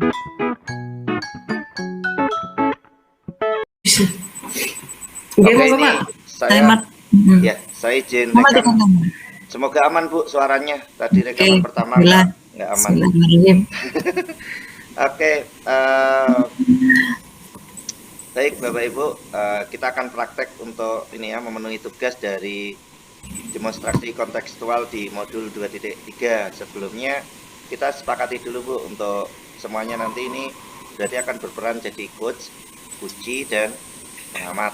Oke, Oke, ini Pak. saya izin rekam. Semoga aman Bu suaranya. Tadi rekaman pertama nggak aman. Oke, baik Bapak Ibu, kita akan praktek untuk ini ya, memenuhi tugas dari demonstrasi kontekstual di modul 2.3. Sebelumnya kita sepakati dulu Bu, untuk semuanya nanti ini berarti akan berperan jadi coach, uji, dan pengamat.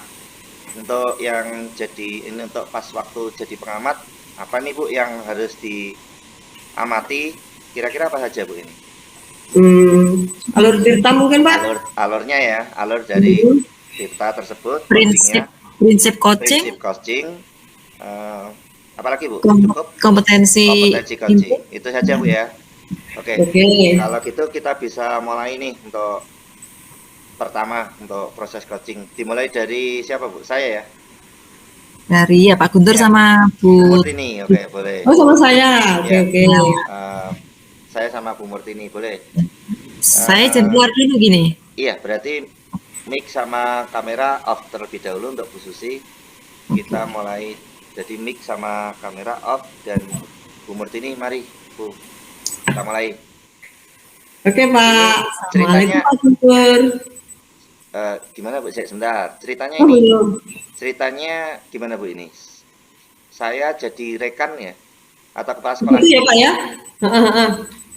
Untuk yang jadi ini, untuk pas waktu jadi pengamat, apa nih Bu yang harus diamati? Kira-kira apa saja Bu ini? Alur tirta mungkin Pak? Alurnya ya, alur dari tirta tersebut, prinsip coaching, apalagi Bu? Cukup kompetensi coaching, itu saja Bu ya. Oke. Kalau gitu kita bisa mulai nih untuk pertama, untuk proses coaching. Dimulai dari siapa Bu? Saya ya? Dari ya Pak Guntur ya, sama Bu Murtini. Oke, boleh. Oh, sama saya. Oke. Saya sama Bu Murtini, boleh. Saya keluar dulu gini. Iya, berarti mic sama kamera off terlebih dahulu untuk Bu Susi. Kita mulai, jadi mic sama kamera off, dan Bu Murtini, mari Bu, kita mulai. Oke Pak. Ceritanya Pak Guntur. Gimana Bu? Sebentar. Ceritanya ini. Ceritanya gimana Bu ini? Saya jadi rekan ya, atau kepala sekolah? Iya Pak ya.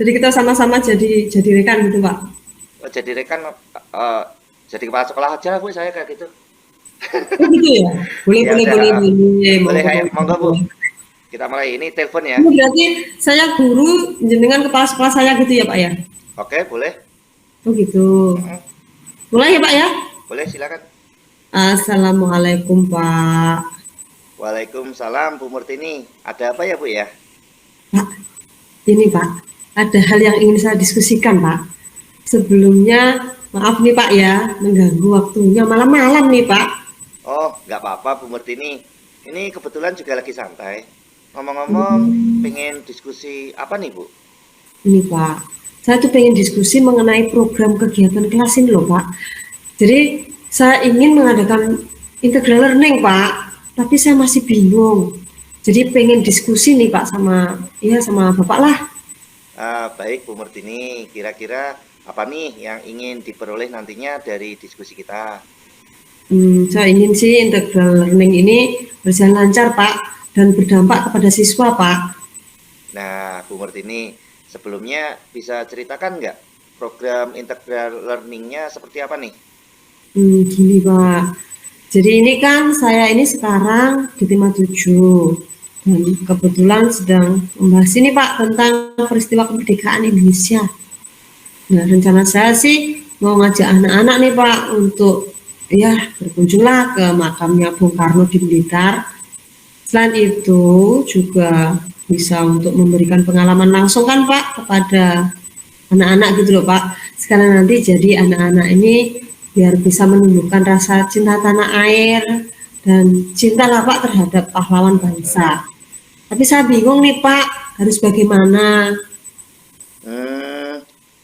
Jadi kita sama-sama jadi rekan gitu Pak. Oh, jadi rekan, jadi kepala sekolah aja Bu, saya kayak gitu. Oh gitu ya? Boleh. Boleh, monggo Bu. Kita mulai, ini telepon ya. Berarti saya guru, jenengan kepala sekolah saya gitu ya Pak ya? Oke, boleh. Oh gitu. Mulai ya Pak ya? Boleh, silakan. Assalamualaikum Pak. Waalaikumsalam Bu Murtini. Ada apa ya Bu ya? Pak, ini Pak, ada hal yang ingin saya diskusikan Pak. Sebelumnya maaf nih Pak ya, mengganggu waktunya malam-malam nih Pak. Oh, nggak apa-apa Bu Murtini. Ini kebetulan juga lagi santai. Ngomong-ngomong, pengen diskusi apa nih Bu? Ini Pak, saya tuh pengen diskusi mengenai program kegiatan kelas ini loh Pak. Jadi saya ingin mengadakan integral learning Pak, tapi saya masih bingung. Jadi pengen diskusi nih Pak sama Bapak lah. Baik Bu Murtini, kira-kira apa nih yang ingin diperoleh nantinya dari diskusi kita? Saya ingin sih integral learning ini berjalan lancar Pak, dan berdampak kepada siswa Pak. Nah Bu Murtini, sebelumnya bisa ceritakan nggak program integral learningnya seperti apa nih? Gini Pak, jadi ini kan saya ini sekarang di tema 7 dan kebetulan sedang membahas ini Pak tentang peristiwa kemerdekaan Indonesia. Nah rencana saya sih mau ngajak anak-anak nih Pak untuk ya berkunjunglah ke makamnya Bung Karno di Blitar. Selain itu juga bisa untuk memberikan pengalaman langsung kan Pak kepada anak-anak gitu loh Pak. Sekarang nanti jadi anak-anak ini biar bisa menumbuhkan rasa cinta tanah air dan cinta lah Pak terhadap pahlawan bangsa. Tapi saya bingung nih Pak, harus bagaimana?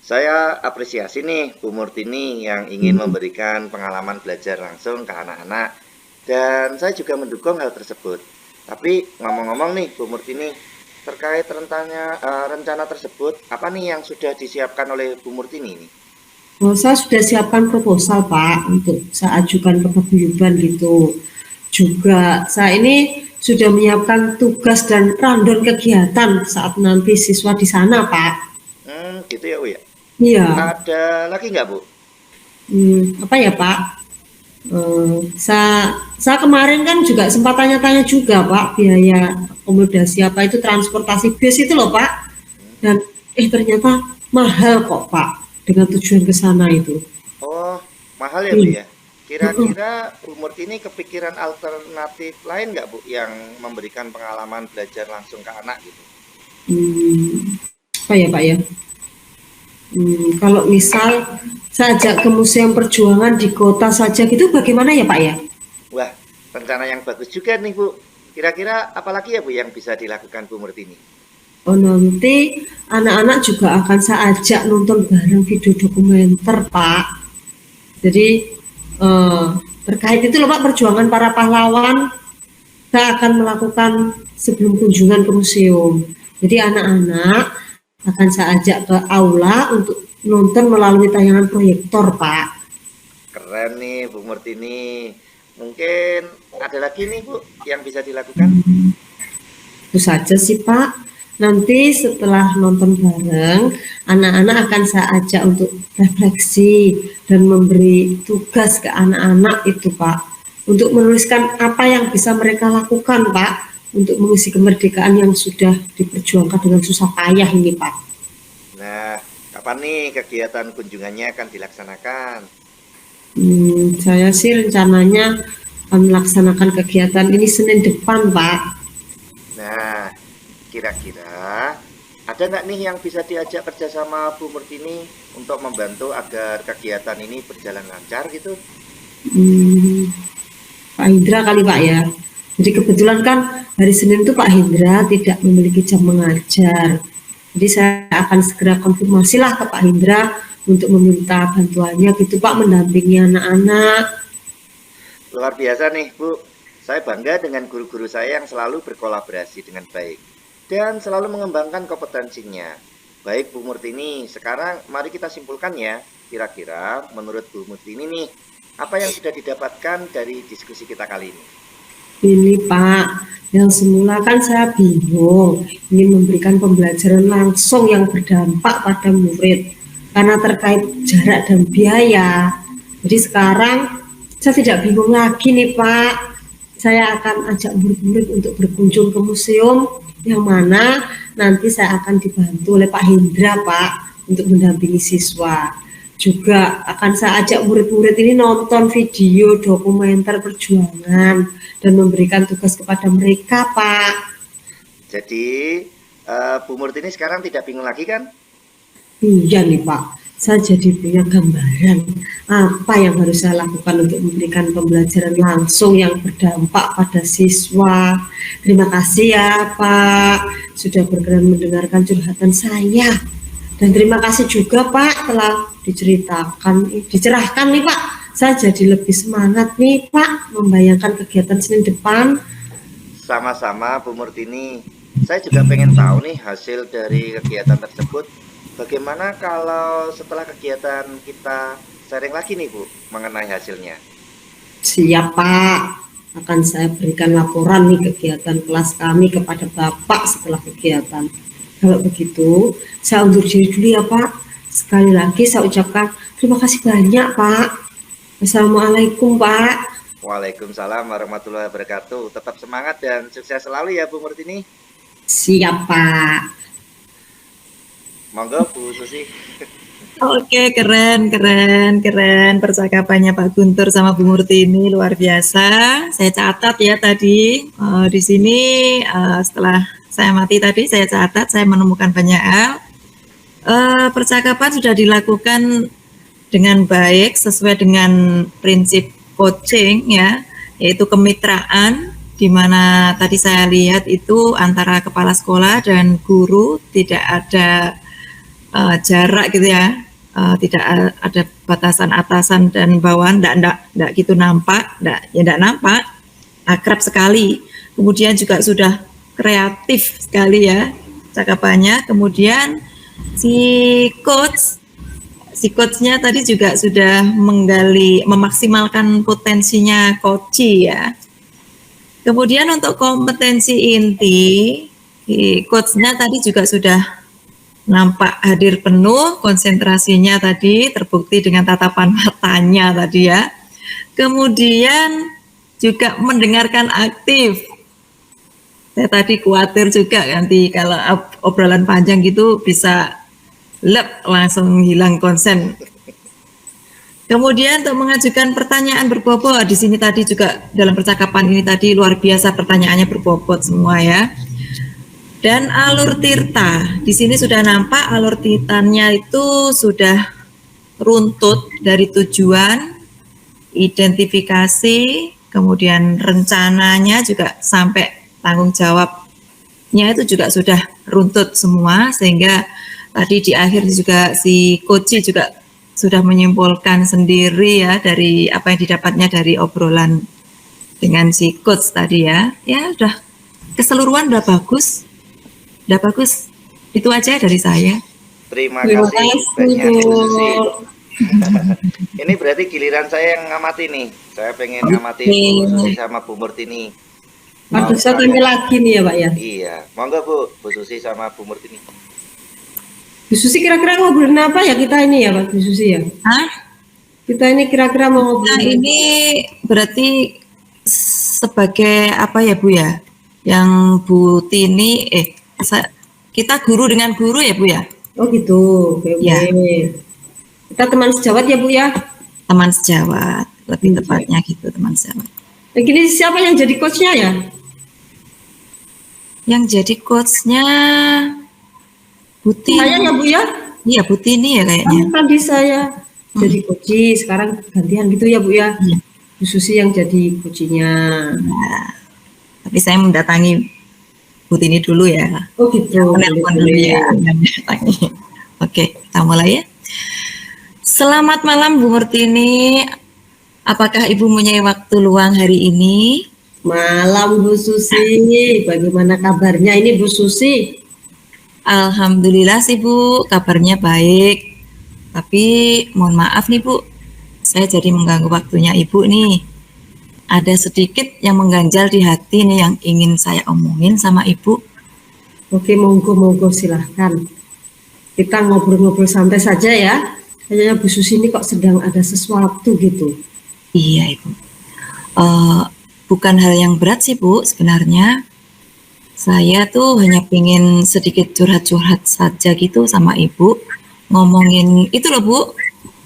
Saya apresiasi nih Bu Murtini yang ingin memberikan pengalaman belajar langsung ke anak-anak, dan saya juga mendukung hal tersebut. Tapi ngomong-ngomong nih Bu Murtini, terkait rencana tersebut, apa nih yang sudah disiapkan oleh Bu Murtini ini? Oh, saya sudah siapkan proposal Pak untuk saya ajukan ke paguyuban gitu. Juga saya ini sudah menyiapkan tugas dan rundown kegiatan saat nanti siswa di sana Pak. Gitu ya Bu ya? Iya. Ada lagi nggak Bu? Apa ya Pak? Saya kemarin kan juga sempat tanya-tanya juga Pak, biaya akomodasi apa itu transportasi bis itu loh Pak. Dan ternyata mahal kok Pak dengan tujuan ke sana itu. Oh, mahal ya Bu ya? Kira-kira Bu Murtini kepikiran alternatif lain nggak Bu yang memberikan pengalaman belajar langsung ke anak gitu? Apa ya Pak ya? Kalau misal saya ajak ke Museum Perjuangan di kota saja gitu bagaimana ya Pak ya? Wah, rencana yang bagus juga nih Bu. Kira-kira apalagi ya Bu yang bisa dilakukan Bu Murtini? Oh, nanti anak-anak juga akan saya ajak nonton bareng video dokumenter, Pak. Jadi terkait itu loh Pak, perjuangan para pahlawan saya akan melakukan sebelum kunjungan ke museum. Jadi anak-anak akan saya ajak ke aula untuk nonton melalui tayangan proyektor, Pak. Keren nih Bu Murtini. Mungkin ada lagi nih Bu yang bisa dilakukan? Itu saja sih Pak. Nanti setelah nonton bareng, anak-anak akan saya ajak untuk refleksi dan memberi tugas ke anak-anak itu Pak. Untuk menuliskan apa yang bisa mereka lakukan Pak. Untuk mengisi kemerdekaan yang sudah diperjuangkan dengan susah payah ini Pak. Nah, kapan nih kegiatan kunjungannya akan dilaksanakan? Saya sih rencananya akan melaksanakan kegiatan ini Senin depan Pak. Nah, kira-kira ada nggak nih yang bisa diajak kerjasama Bu Murtini untuk membantu agar kegiatan ini berjalan lancar gitu? Hmm, Pak Hindra kali Pak ya. Jadi kebetulan kan hari Senin itu Pak Hindra tidak memiliki jam mengajar. Jadi saya akan segera konfirmasi lah ke Pak Hindra untuk meminta bantuannya gitu Pak, mendampingi anak-anak. Luar biasa nih Bu. Saya bangga dengan guru-guru saya yang selalu berkolaborasi dengan baik dan selalu mengembangkan kompetensinya. Baik Bu Murtini, sekarang mari kita simpulkan ya. Kira-kira menurut Bu Murtini nih, apa yang sudah didapatkan dari diskusi kita kali ini? Ini Pak, yang semula kan saya bingung ingin memberikan pembelajaran langsung yang berdampak pada murid karena terkait jarak dan biaya. Jadi sekarang saya tidak bingung lagi nih Pak. Saya akan ajak murid-murid untuk berkunjung ke museum yang mana nanti saya akan dibantu oleh Pak Hindra Pak untuk mendampingi siswa. Juga akan saya ajak murid-murid ini nonton video dokumenter perjuangan dan memberikan tugas kepada mereka, Pak. Jadi, Bu Murtini sekarang tidak bingung lagi kan? Iya nih, Pak. Saya jadi punya gambaran apa yang harus saya lakukan untuk memberikan pembelajaran langsung yang berdampak pada siswa. Terima kasih ya, Pak, sudah berkenan mendengarkan curhatan saya. Dan terima kasih juga Pak telah dicerahkan nih Pak. Saya jadi lebih semangat nih Pak membayangkan kegiatan Senin depan. Sama-sama Bu Murtini. Saya juga pengen tahu nih hasil dari kegiatan tersebut. Bagaimana kalau setelah kegiatan kita sharing lagi nih Bu mengenai hasilnya? Siap Pak, akan saya berikan laporan nih kegiatan kelas kami kepada Bapak setelah kegiatan. Kalau begitu, saya undur diri dulu ya Pak. Sekali lagi saya ucapkan terima kasih banyak Pak. Assalamualaikum Pak. Waalaikumsalam warahmatullahi wabarakatuh. Tetap semangat dan sukses selalu ya Bu Murtini. Siap Pak. Monggo Bu Susi. Oke, keren percakapannya Pak Guntur sama Bu Murtini luar biasa. Saya catat ya tadi di sini setelah saya mati tadi saya catat, saya menemukan banyak hal. Percakapan sudah dilakukan dengan baik sesuai dengan prinsip coaching ya, yaitu kemitraan, di mana tadi saya lihat itu antara kepala sekolah dan guru tidak ada jarak gitu ya, tidak ada batasan atasan dan bawahan, enggak gitu nampak, enggak nampak, akrab sekali. Kemudian juga sudah kreatif sekali ya cakapannya. Kemudian si coachnya tadi juga sudah memaksimalkan potensinya coachi ya. Kemudian untuk kompetensi inti, coachnya tadi juga sudah nampak hadir penuh, konsentrasinya tadi terbukti dengan tatapan matanya tadi ya. Kemudian juga mendengarkan aktif. Saya tadi khawatir juga nanti kalau obrolan panjang gitu bisa langsung hilang konsen. Kemudian untuk mengajukan pertanyaan berbobot, di sini tadi juga dalam percakapan ini tadi luar biasa pertanyaannya berbobot semua ya. Dan alur tirta, di sini sudah nampak alur tirtanya itu sudah runtut dari tujuan, identifikasi, kemudian rencananya juga sampai tanggung jawabnya coachnya itu juga sudah runtut semua, sehingga tadi di akhir juga si coach juga sudah menyimpulkan sendiri ya dari apa yang didapatnya dari obrolan dengan si coach tadi ya. Ya udah keseluruhan udah bagus. Itu aja dari saya. Terima Terima kasih kasih, banyak Bu Susi. Bu. Ini berarti giliran saya yang ngamati nih. Saya pengen ngamati Oke. Bu Susi sama Bu Murtini. Aduh, saya tanya lagi nih ya Pak ya. Iya, monggo Bu Susi sama Bu Murtini. Bu Susi kira-kira ngobrolin apa ya kita ini ya Pak Bu Susi ya? Hah? Kita ini kira-kira mau Nah, ngobrolin ini berarti sebagai apa ya Bu ya? Yang Bu Tini, kita guru dengan guru ya Bu ya? Oh gitu, oke. Ya. Kita teman sejawat ya Bu ya? Teman sejawat, lebih Oke. tepatnya gitu teman sejawat. Nah, gini siapa yang jadi coachnya ya? Yang jadi coachnya Bu Tini. Saya ya Bu ya? Iya Bu Tini ya kayaknya. Kan tadi saya jadi coach, sekarang gantian gitu ya Bu ya? Iya. Bu Susi yang jadi coachnya. Nah, tapi saya mendatangi Bu Tini dulu ya. Oh gitu. Menelpon dulu ya. Mendatangi. Oke, kita mulai ya. Selamat malam Bu Murtini. Apakah Ibu punya waktu luang hari ini? Malam Bu Susi, bagaimana kabarnya ini Bu Susi? Alhamdulillah sih Bu, kabarnya baik. Tapi mohon maaf nih Bu, saya jadi mengganggu waktunya Ibu nih. Ada sedikit yang mengganjal di hati nih yang ingin saya omongin sama Ibu. Oke, monggo silahkan. Kita ngobrol-ngobrol santai saja ya. Kayaknya Bu Susi ini kok sedang ada sesuatu gitu. Iya Ibu. Bukan hal yang berat sih Bu sebenarnya. Saya tuh hanya pengen sedikit curhat-curhat saja gitu sama Ibu. Ngomongin itu loh Bu,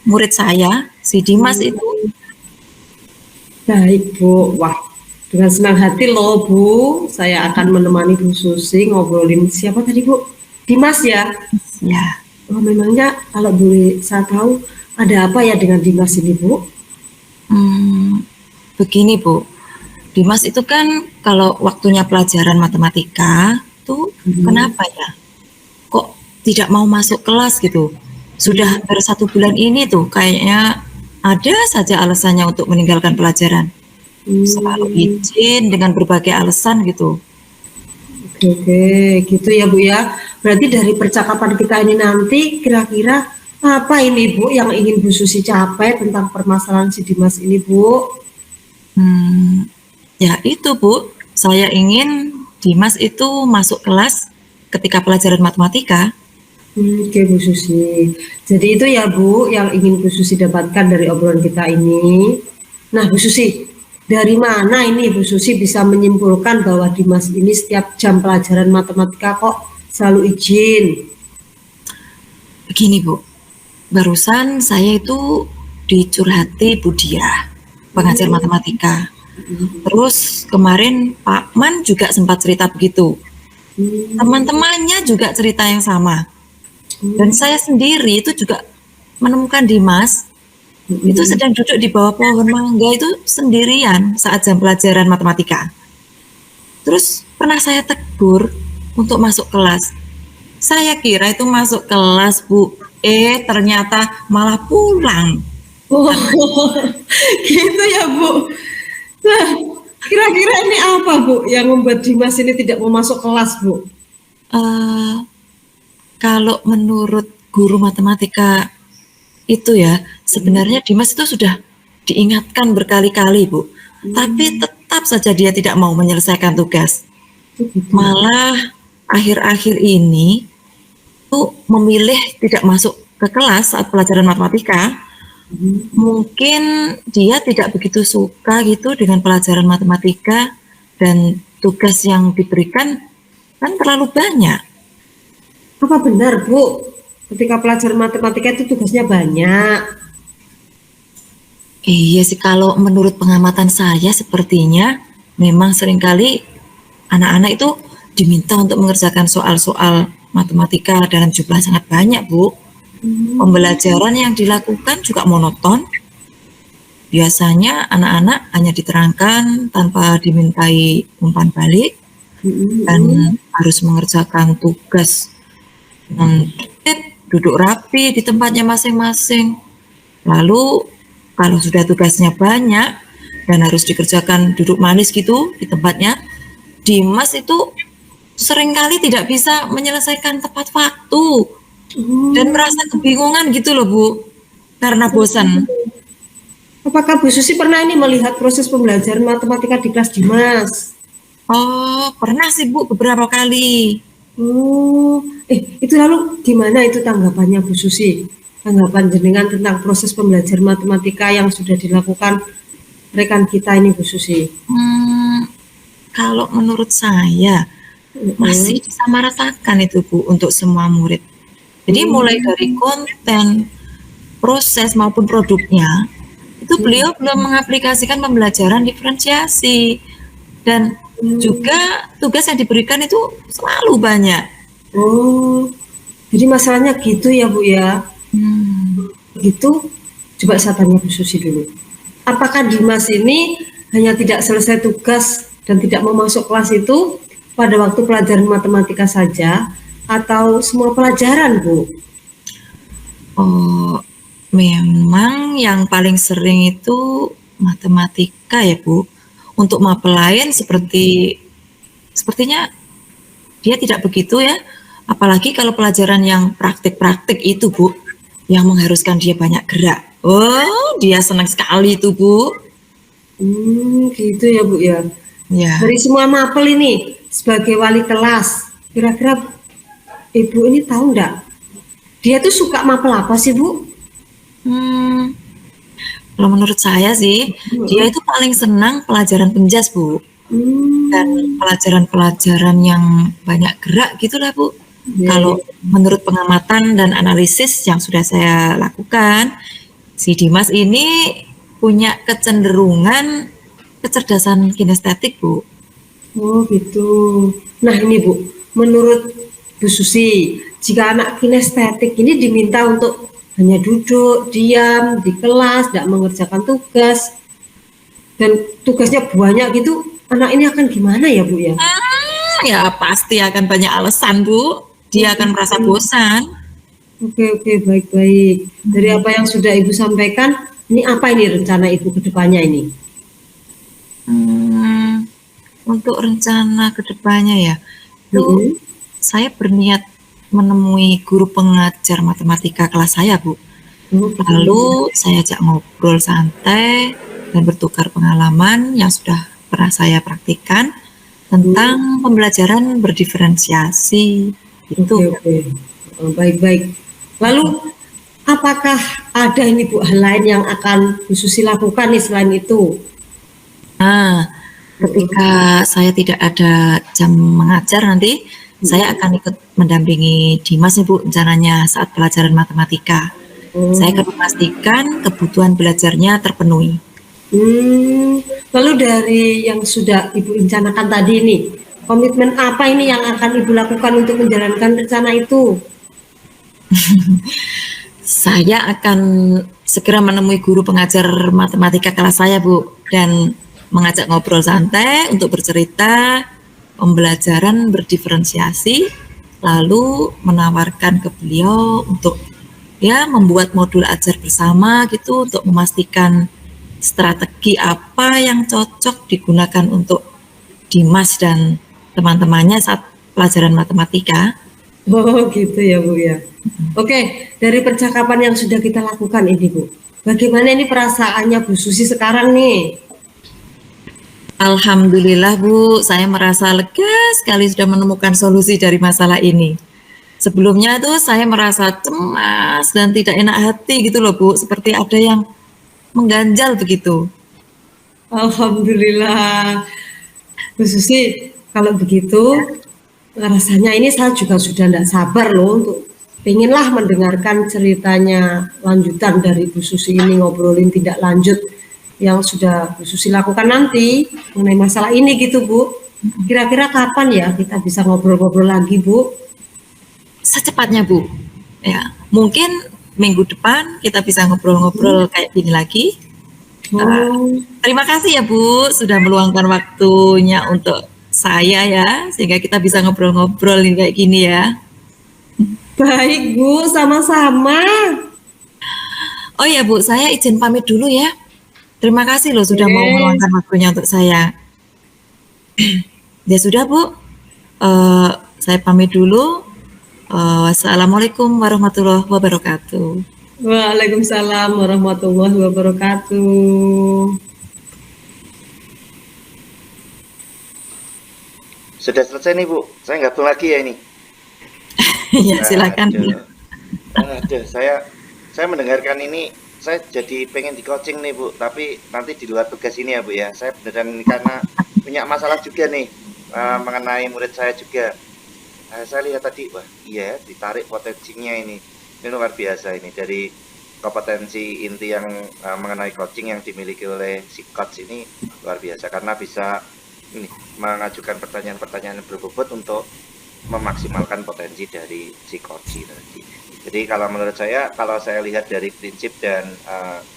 murid saya, si Dimas itu. Baik Bu, wah dengan senang hati loh Bu, saya akan menemani Bu Susi ngobrolin siapa tadi Bu? Dimas ya? Ya, Oh memangnya kalau boleh saya tahu ada apa ya dengan Dimas ini Bu? begini Bu. Dimas itu kan kalau waktunya pelajaran matematika tuh kenapa ya? Kok tidak mau masuk kelas gitu? Sudah hampir 1 bulan ini tuh kayaknya ada saja alasannya untuk meninggalkan pelajaran. Selalu izin dengan berbagai alasan gitu. Oke, gitu ya Bu ya. Berarti dari percakapan kita ini nanti kira-kira apa ini Bu yang ingin Bu Susi capai tentang permasalahan si Dimas ini Bu? Ya itu Bu, saya ingin Dimas itu masuk kelas ketika pelajaran matematika. Oke Bu Susi. Jadi itu ya Bu yang ingin Bu Susi dapatkan dari obrolan kita ini. Nah Bu Susi, dari mana ini Bu Susi bisa menyimpulkan bahwa Dimas ini setiap jam pelajaran matematika kok selalu izin? Begini Bu, barusan saya itu dicurhati Bu Dia, pengajar matematika. Terus kemarin Pak Man juga sempat cerita begitu. Teman-temannya juga cerita yang sama. Dan saya sendiri itu juga menemukan Dimas itu sedang duduk di bawah pohon mangga itu sendirian saat jam pelajaran matematika. Terus pernah saya tegur untuk masuk kelas. Saya kira itu masuk kelas Bu, ternyata malah pulang. Oh, gitu ya Bu. Nah, kira-kira ini apa Bu yang membuat Dimas ini tidak mau masuk kelas Bu? Kalau menurut guru matematika itu ya, sebenarnya Dimas itu sudah diingatkan berkali-kali Bu, tapi tetap saja dia tidak mau menyelesaikan tugas. Malah akhir-akhir ini tuh memilih tidak masuk ke kelas saat pelajaran matematika. Mungkin dia tidak begitu suka gitu dengan pelajaran matematika dan tugas yang diberikan kan terlalu banyak. Apa benar Bu, ketika pelajaran matematika itu tugasnya banyak? Iya sih, kalau menurut pengamatan saya sepertinya memang seringkali anak-anak itu diminta untuk mengerjakan soal-soal matematika dalam jumlah sangat banyak Bu. Pembelajaran yang dilakukan juga monoton. Biasanya anak-anak hanya diterangkan tanpa dimintai umpan balik. dan harus mengerjakan tugas duduk rapi di tempatnya masing-masing. Lalu kalau sudah tugasnya banyak dan harus dikerjakan duduk manis gitu di tempatnya, Dimas itu seringkali tidak bisa menyelesaikan tepat waktu dan merasa kebingungan gitu loh Bu, karena bosan. Apakah Bu Susi pernah ini melihat proses pembelajaran matematika di kelas Dimas? Oh, pernah sih Bu beberapa kali. Oh, itu lalu gimana itu tanggapannya Bu Susi? Tanggapan jenengan tentang proses pembelajaran matematika yang sudah dilakukan rekan kita ini Bu Susi? Kalau menurut saya masih disamaratakan itu Bu untuk semua murid. Jadi mulai dari konten, proses maupun produknya, itu beliau belum mengaplikasikan pembelajaran diferensiasi. Dan juga tugas yang diberikan itu selalu banyak. Oh, jadi masalahnya gitu ya Bu ya? Gitu, coba saya tanya Bu Susi dulu. Apakah Dimas ini hanya tidak selesai tugas dan tidak mau masuk kelas itu pada waktu pelajaran matematika saja atau semua pelajaran Bu? Oh, memang yang paling sering itu matematika ya Bu. Untuk mapel lain sepertinya dia tidak begitu ya. Apalagi kalau pelajaran yang praktik-praktik itu Bu, yang mengharuskan dia banyak gerak. Oh, dia senang sekali itu Bu. Gitu ya Bu ya. Ya. Dari semua mapel ini sebagai wali kelas, kira-kira Ibu ini tahu enggak? Dia tuh suka mapel apa sih Bu? Kalau menurut saya sih, dia itu paling senang pelajaran penjas Bu. Dan pelajaran-pelajaran yang banyak gerak gitulah Bu. Kalau menurut pengamatan dan analisis yang sudah saya lakukan, si Dimas ini punya kecenderungan kecerdasan kinestetik Bu. Oh gitu. Nah ini Bu, menurut Bu Susi, jika anak kinestetik ini diminta untuk hanya duduk, diam di kelas, tidak mengerjakan tugas, dan tugasnya banyak gitu, anak ini akan gimana ya Bu ya? Ya pasti akan banyak alasan Bu. Dia akan merasa bosan. Oke, baik-baik. Dari apa yang sudah Ibu sampaikan, ini apa ini rencana Ibu ke depannya ini? Untuk rencana ke depannya ya, itu saya berniat menemui guru pengajar matematika kelas saya Bu. Lalu saya ajak ngobrol santai dan bertukar pengalaman yang sudah pernah saya praktikkan tentang pembelajaran berdiferensiasi. Itu. Oke. Baik-baik. Lalu apakah ada ini Bu hal lain yang akan Bu Susi lakukan nih selain itu? Nah, ketika saya tidak ada jam mengajar nanti, saya akan ikut mendampingi Dimas nih Bu rencananya saat pelajaran matematika. Saya akan memastikan kebutuhan belajarnya terpenuhi. Lalu dari yang sudah Ibu rencanakan tadi ini, komitmen apa ini yang akan Ibu lakukan untuk menjalankan rencana itu? Saya akan segera menemui guru pengajar matematika kelas saya Bu, dan mengajak ngobrol santai untuk bercerita pembelajaran berdiferensiasi, lalu menawarkan ke beliau untuk ya membuat modul ajar bersama gitu untuk memastikan strategi apa yang cocok digunakan untuk Dimas dan teman-temannya saat pelajaran matematika. Oh gitu ya Bu ya. Oke, dari percakapan yang sudah kita lakukan ini Bu, bagaimana ini perasaannya Bu Susi sekarang nih? Alhamdulillah Bu, saya merasa lega sekali sudah menemukan solusi dari masalah ini. Sebelumnya tuh saya merasa cemas dan tidak enak hati gitu loh Bu, seperti ada yang mengganjal begitu. Alhamdulillah. Bu Susi, kalau begitu rasanya ini saya juga sudah tidak sabar loh untuk pengenlah mendengarkan ceritanya lanjutan dari Bu Susi ini, ngobrolin tidak lanjut yang sudah Bu Susi lakukan nanti mengenai masalah ini gitu Bu. Kira-kira kapan ya kita bisa ngobrol-ngobrol lagi Bu? Secepatnya Bu, ya mungkin minggu depan kita bisa ngobrol-ngobrol kayak gini lagi. Terima kasih ya Bu sudah meluangkan waktunya untuk saya ya, sehingga kita bisa ngobrol-ngobrol nih kayak gini ya. Baik Bu, sama-sama. Oh ya Bu, saya izin pamit dulu ya. Terima kasih loh sudah mau Oke. meluangkan waktunya untuk saya. Ya sudah Bu, saya pamit dulu. Wassalamualaikum warahmatullahi wabarakatuh. Waalaikumsalam warahmatullahi wabarakatuh. Sudah selesai nih Bu, saya gabung lagi ya ini. Ya silakan. Aduh, aduh, saya mendengarkan ini, saya jadi pengen di coaching nih Bu, tapi nanti di luar tugas ini ya Bu ya. Saya beneran ini karena punya masalah juga nih mengenai murid saya juga. Saya lihat tadi, wah iya ditarik potensinya ini luar biasa ini dari kompetensi inti yang mengenai coaching yang dimiliki oleh si coach ini luar biasa karena bisa ini mengajukan pertanyaan-pertanyaan berbobot untuk memaksimalkan potensi dari si coach tadi. Jadi kalau menurut saya, kalau saya lihat dari prinsip dan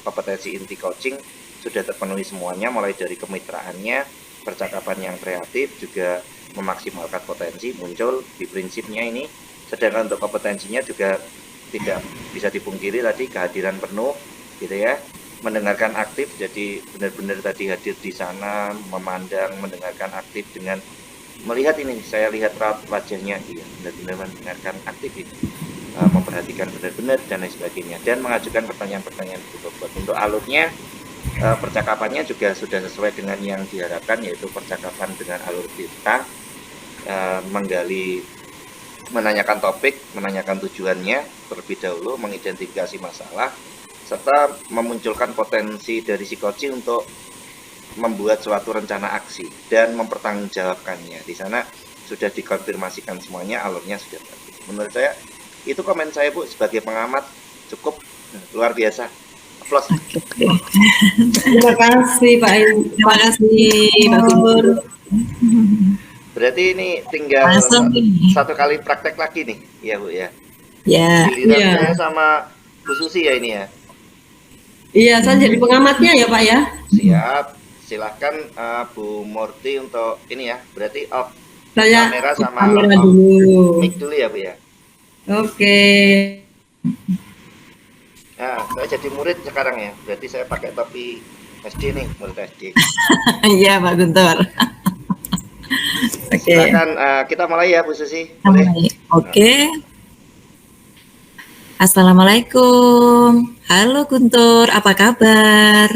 kompetensi inti coaching sudah terpenuhi semuanya, mulai dari kemitraannya, percakapan yang kreatif, juga memaksimalkan potensi muncul di prinsipnya ini. Sedangkan untuk kompetensinya juga tidak bisa dipungkiri tadi kehadiran penuh gitu ya, mendengarkan aktif, jadi benar-benar tadi hadir di sana, memandang, mendengarkan aktif dengan melihat ini, saya lihat raut wajahnya, iya benar-benar mendengarkan aktif ini, memperhatikan benar-benar dan lain sebagainya, dan mengajukan pertanyaan-pertanyaan berbobot. Untuk alurnya, percakapannya juga sudah sesuai dengan yang diharapkan, yaitu percakapan dengan alur cerita, menggali, menanyakan topik, menanyakan tujuannya terlebih dahulu, mengidentifikasi masalah, serta memunculkan potensi dari si coach untuk membuat suatu rencana aksi dan mempertanggungjawabkannya. Di sana sudah dikonfirmasikan semuanya, alurnya sudah bagus. Menurut saya itu komen saya Bu sebagai pengamat cukup luar biasa. Aplaus. Terima kasih Pak. Terima kasih Pak Guntur. Berarti ini tinggal satu kali praktek lagi nih, ya Bu ya. Ya. Giliran saya sama Bu Susi ya ini ya. Iya, saya jadi pengamatnya ya Pak ya. Siap. Silahkan Bu Murti untuk ini ya. Berarti off Saya kamera sama kamera off dulu. mic dulu ya Bu ya. Oke. Nah, saya jadi murid sekarang ya. Berarti saya pakai topi SD nih, murid SD. Iya Pak Guntur. Oke. Silakan kita mulai ya Bu Susi. Boleh? Oke. Assalamualaikum. Halo Guntur, apa kabar?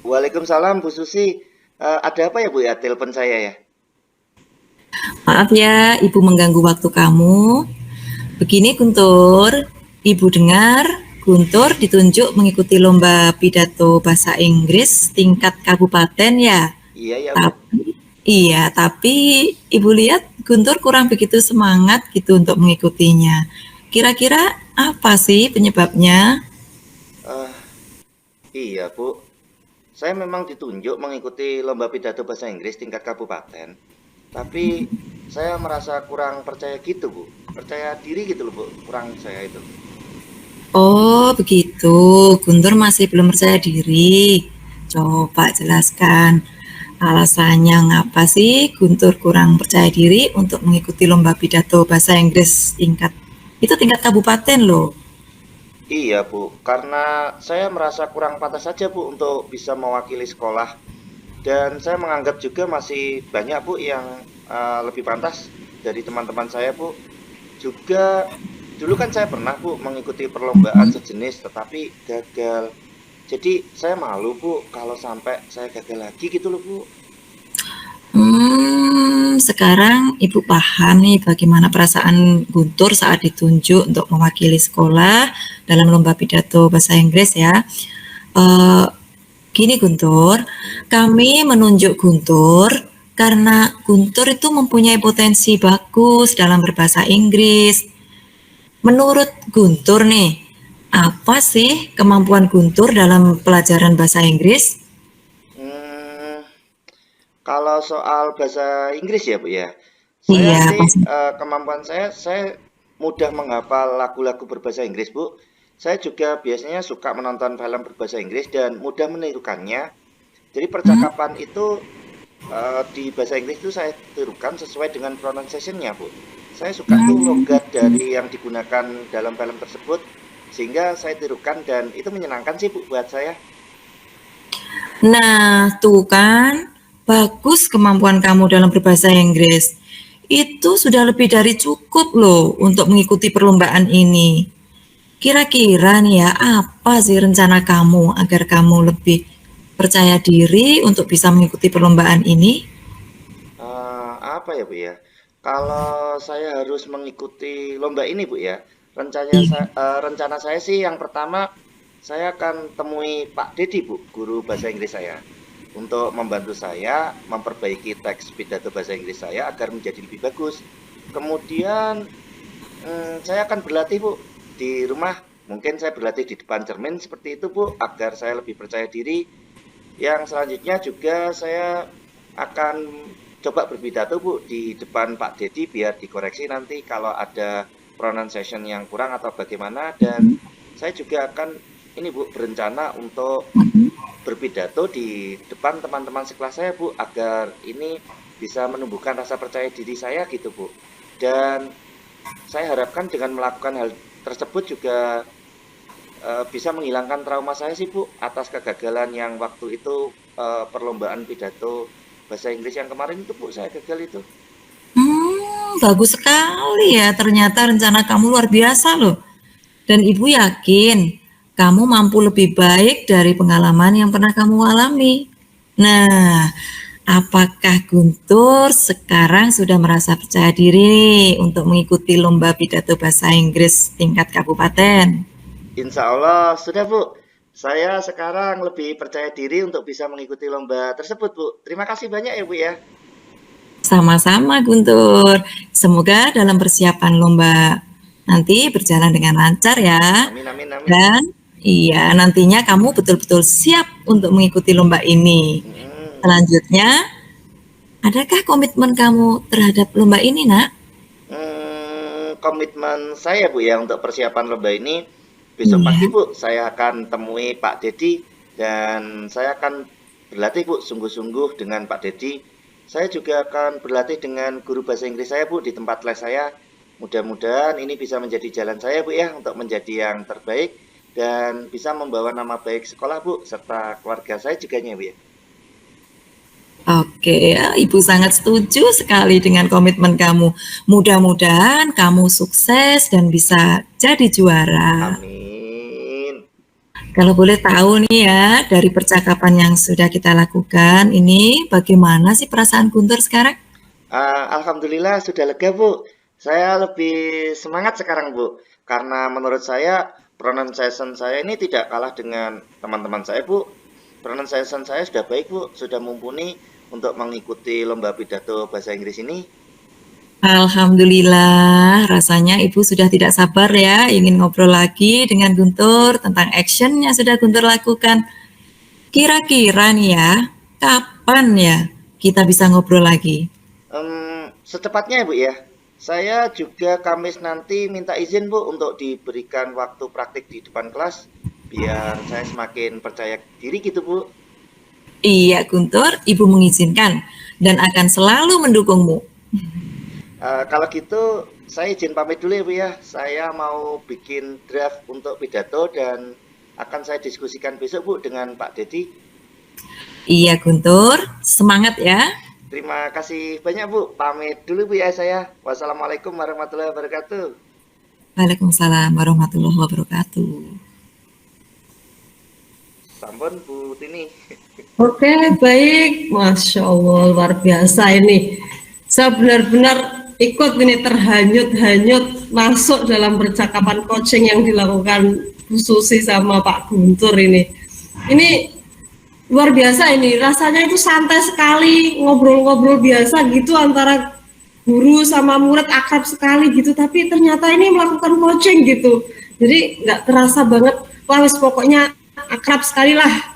Waalaikumsalam Bu Susi. Ada apa ya Bu ya telepon saya ya? Maaf ya, Ibu mengganggu waktu kamu. Begini Guntur, Ibu dengar Guntur ditunjuk mengikuti lomba pidato bahasa Inggris tingkat kabupaten ya. Iya ya Bu. Tapi Ibu lihat Guntur kurang begitu semangat gitu untuk mengikutinya. Kira-kira apa sih penyebabnya? Iya Bu, saya memang ditunjuk mengikuti lomba pidato bahasa Inggris tingkat kabupaten. Tapi saya merasa kurang percaya gitu Bu, percaya diri gitu loh Bu, kurang saya itu. Oh begitu, Guntur masih belum percaya diri. Coba jelaskan alasannya ngapa sih Guntur kurang percaya diri untuk mengikuti lomba pidato bahasa Inggris tingkat kabupaten loh. Iya Bu, karena saya merasa kurang pantas saja Bu untuk bisa mewakili sekolah. Dan saya menganggap juga masih banyak Bu yang lebih pantas dari teman-teman saya Bu. Juga dulu kan saya pernah Bu mengikuti perlombaan sejenis tetapi gagal. Jadi saya malu Bu kalau sampai saya gagal lagi gitu loh Bu. Sekarang Ibu paham nih bagaimana perasaan Guntur saat ditunjuk untuk mewakili sekolah dalam lomba pidato bahasa Inggris ya. Gini Guntur, kami menunjuk Guntur karena Guntur itu mempunyai potensi bagus dalam berbahasa Inggris. Menurut Guntur nih, apa sih kemampuan Guntur dalam pelajaran bahasa Inggris? Kalau soal bahasa Inggris ya Bu ya, Iya, saya sih kemampuan saya mudah menghafal lagu-lagu berbahasa Inggris Bu. Saya juga biasanya suka menonton film berbahasa Inggris dan mudah menirukannya. Jadi percakapan itu Di bahasa Inggris itu saya tirukan sesuai dengan pronunciation-nya, Bu. Saya suka tuh logat dari yang digunakan dalam film tersebut, sehingga saya tirukan dan itu menyenangkan sih, Bu, buat saya. Nah, tuh kan, bagus kemampuan kamu dalam berbahasa Inggris. Itu sudah lebih dari cukup loh untuk mengikuti perlombaan ini. Kira-kira nih ya, apa sih rencana kamu agar kamu lebih percaya diri untuk bisa mengikuti perlombaan ini? Apa ya, Bu, ya? Kalau saya harus mengikuti lomba ini, Bu, ya, Iya. rencana saya sih yang pertama, saya akan temui Pak Dedi, Bu, guru bahasa Inggris saya, untuk membantu saya memperbaiki teks pidato bahasa Inggris saya agar menjadi lebih bagus. Kemudian saya akan berlatih, Bu, di rumah. Mungkin saya berlatih di depan cermin seperti itu, Bu, agar saya lebih percaya diri. Yang selanjutnya juga saya akan coba berpidato, Bu, di depan Pak Dedi biar dikoreksi nanti kalau ada pronunciation yang kurang atau bagaimana. Dan saya juga akan ini, Bu, berencana untuk berpidato di depan teman-teman sekelas saya, Bu, agar ini bisa menumbuhkan rasa percaya diri saya gitu, Bu. Dan saya harapkan dengan melakukan hal tersebut juga bisa menghilangkan trauma saya sih, Bu, atas kegagalan yang waktu itu perlombaan pidato bahasa Inggris yang kemarin itu, Bu, saya gagal itu. Bagus sekali ya. Ternyata rencana kamu luar biasa loh. Dan Ibu yakin kamu mampu lebih baik dari pengalaman yang pernah kamu alami. Nah, apakah Guntur sekarang sudah merasa percaya diri untuk mengikuti lomba pidato bahasa Inggris tingkat kabupaten? Insya Allah sudah, Bu. Saya sekarang lebih percaya diri untuk bisa mengikuti lomba tersebut, Bu. Terima kasih banyak ya, Bu, ya. Sama-sama Guntur. Semoga dalam persiapan lomba nanti berjalan dengan lancar ya. Amin, amin, amin. Dan iya, nantinya kamu betul-betul siap untuk mengikuti lomba ini. Hmm, Selanjutnya, adakah komitmen kamu terhadap lomba ini, Nak? komitmen saya, Bu, ya, untuk persiapan lomba ini, besok pagi, Iya. Bu, saya akan temui Pak Dedi dan saya akan berlatih, Bu, sungguh-sungguh dengan Pak Dedi. Saya juga akan berlatih dengan guru bahasa Inggris saya, Bu, di tempat les saya. Mudah-mudahan ini bisa menjadi jalan saya, Bu, ya, untuk menjadi yang terbaik dan bisa membawa nama baik sekolah, Bu, serta keluarga saya juga, Bu, ya. Oke, ya, Ibu sangat setuju sekali dengan komitmen kamu. Mudah-mudahan kamu sukses dan bisa jadi juara. Amin. Kalau boleh tahu nih ya, dari percakapan yang sudah kita lakukan ini, bagaimana sih perasaan Guntur sekarang? Alhamdulillah sudah lega, Bu. Saya lebih semangat sekarang, Bu. Karena menurut saya pronunciation saya ini tidak kalah dengan teman-teman saya, Bu. Pronunciation saya sudah baik, Bu. Sudah mumpuni untuk mengikuti lomba pidato bahasa Inggris ini. Alhamdulillah, rasanya Ibu sudah tidak sabar ya, ingin ngobrol lagi dengan Guntur tentang action yang sudah Guntur lakukan. Kira-kira nih ya, kapan ya kita bisa ngobrol lagi? Secepatnya ya, Bu, ya. Saya juga Kamis nanti minta izin, Bu, untuk diberikan waktu praktik di depan kelas biar saya semakin percaya diri gitu, Bu. Iya, Guntur, Ibu mengizinkan dan akan selalu mendukungmu. Kalau gitu saya izin pamit dulu ya, Bu, ya. Saya mau bikin draft untuk pidato dan akan saya diskusikan besok, Bu, dengan Pak Dedi. Iya, Guntur, semangat ya. Terima kasih banyak, Bu. Pamit dulu, Bu, ya, saya. Wassalamualaikum warahmatullahi wabarakatuh. Waalaikumsalam warahmatullahi wabarakatuh. Sampun, Bu Tini. Oke, baik. Masya Allah, luar biasa ini. Saya benar-benar ikut ini terhanyut-hanyut masuk dalam percakapan coaching yang dilakukan Bu Susi sama Pak Guntur ini. Ini luar biasa ini. Rasanya itu santai sekali, ngobrol-ngobrol biasa gitu antara guru sama murid akrab sekali gitu. Tapi ternyata ini melakukan coaching gitu. Jadi nggak terasa banget. Wah, wis pokoknya akrab sekali lah.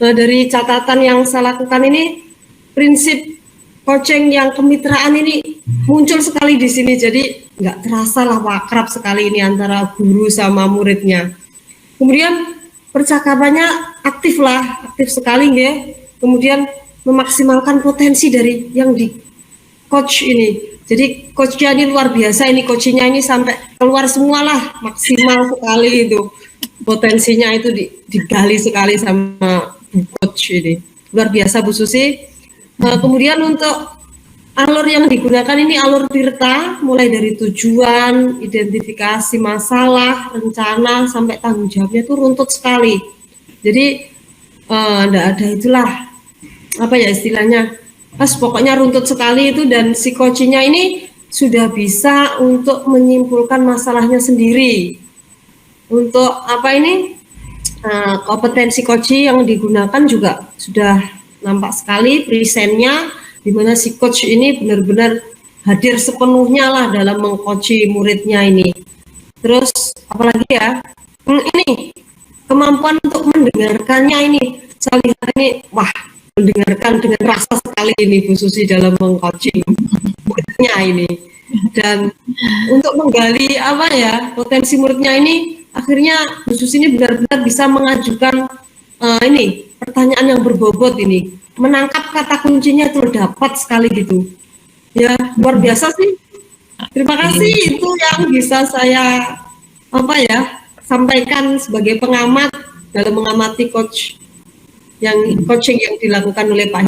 Nah, dari catatan yang saya lakukan ini, prinsip coaching yang kemitraan ini muncul sekali di sini. Jadi nggak terasa lah akrab sekali ini antara guru sama muridnya. Kemudian percakapannya aktif lah, aktif sekali ya. Kemudian memaksimalkan potensi dari yang di coach ini. Jadi coachnya ini luar biasa, ini coachnya ini sampai keluar semua lah, maksimal sekali itu potensinya itu digali sekali sama coach ini. Luar biasa Bu Susi. Kemudian untuk alur yang digunakan ini alur Tirta, mulai dari tujuan, identifikasi masalah, rencana, sampai tanggung jawabnya itu runtut sekali. Jadi enggak ada itulah, apa ya istilahnya, pas pokoknya runtut sekali itu, dan si coachnya ini sudah bisa untuk menyimpulkan masalahnya sendiri. Untuk apa ini, kompetensi coach yang digunakan juga sudah nampak sekali presentnya, di mana si coach ini benar-benar hadir sepenuhnya lah dalam mengcoachi muridnya ini. Terus apalagi ya, ini kemampuan untuk mendengarkannya ini, saya lihat ini, wah, mendengarkan dengan rasa sekali ini Bu Susi dalam mengcoaching muridnya ini. Dan untuk menggali apa ya potensi muridnya ini, akhirnya Bu Susi ini benar-benar bisa mengajukan ini pertanyaan yang berbobot ini, menangkap kata kuncinya itu dapat sekali gitu. Ya luar biasa sih. Terima kasih, itu yang bisa saya apa ya sampaikan sebagai pengamat dalam mengamati coaching yang dilakukan oleh Pak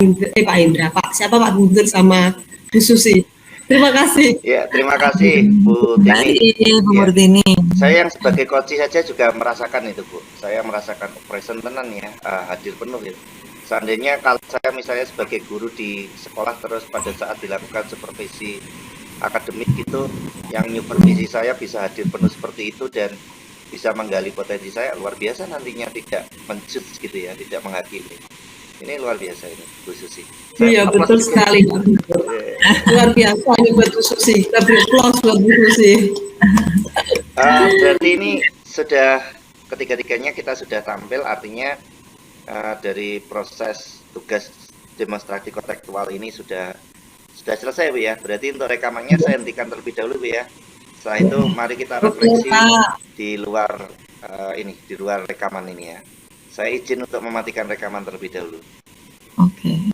Guntur sama Bu Susi. Terima kasih. Ya, terima kasih Bu Tini. Bu Murtini. Saya yang sebagai coach saja juga merasakan itu Bu. Saya merasakan operation tenan ya, hadir penuh gitu. Seandainya kalau saya misalnya sebagai guru di sekolah, terus pada saat dilakukan supervisi akademik gitu, yang supervisi saya bisa hadir penuh seperti itu dan bisa menggali potensi saya, luar biasa nantinya, tidak menjudge gitu ya, tidak menghakimi. Ini luar biasa ini Bu Susi. Iya betul sekali. Luar biasa ini buat Bu Susi. Kita beri aplaus buat Bu Susi. Berarti ini sudah ketiga-tiganya kita sudah tampil, artinya dari proses tugas demonstrasi kontekstual ini sudah selesai Bu ya. Berarti untuk rekamannya saya hentikan terlebih dahulu Bu ya. Setelah itu mari kita refleksi di luar di luar rekaman ini ya. Saya izin untuk mematikan rekaman terlebih dahulu. Oke.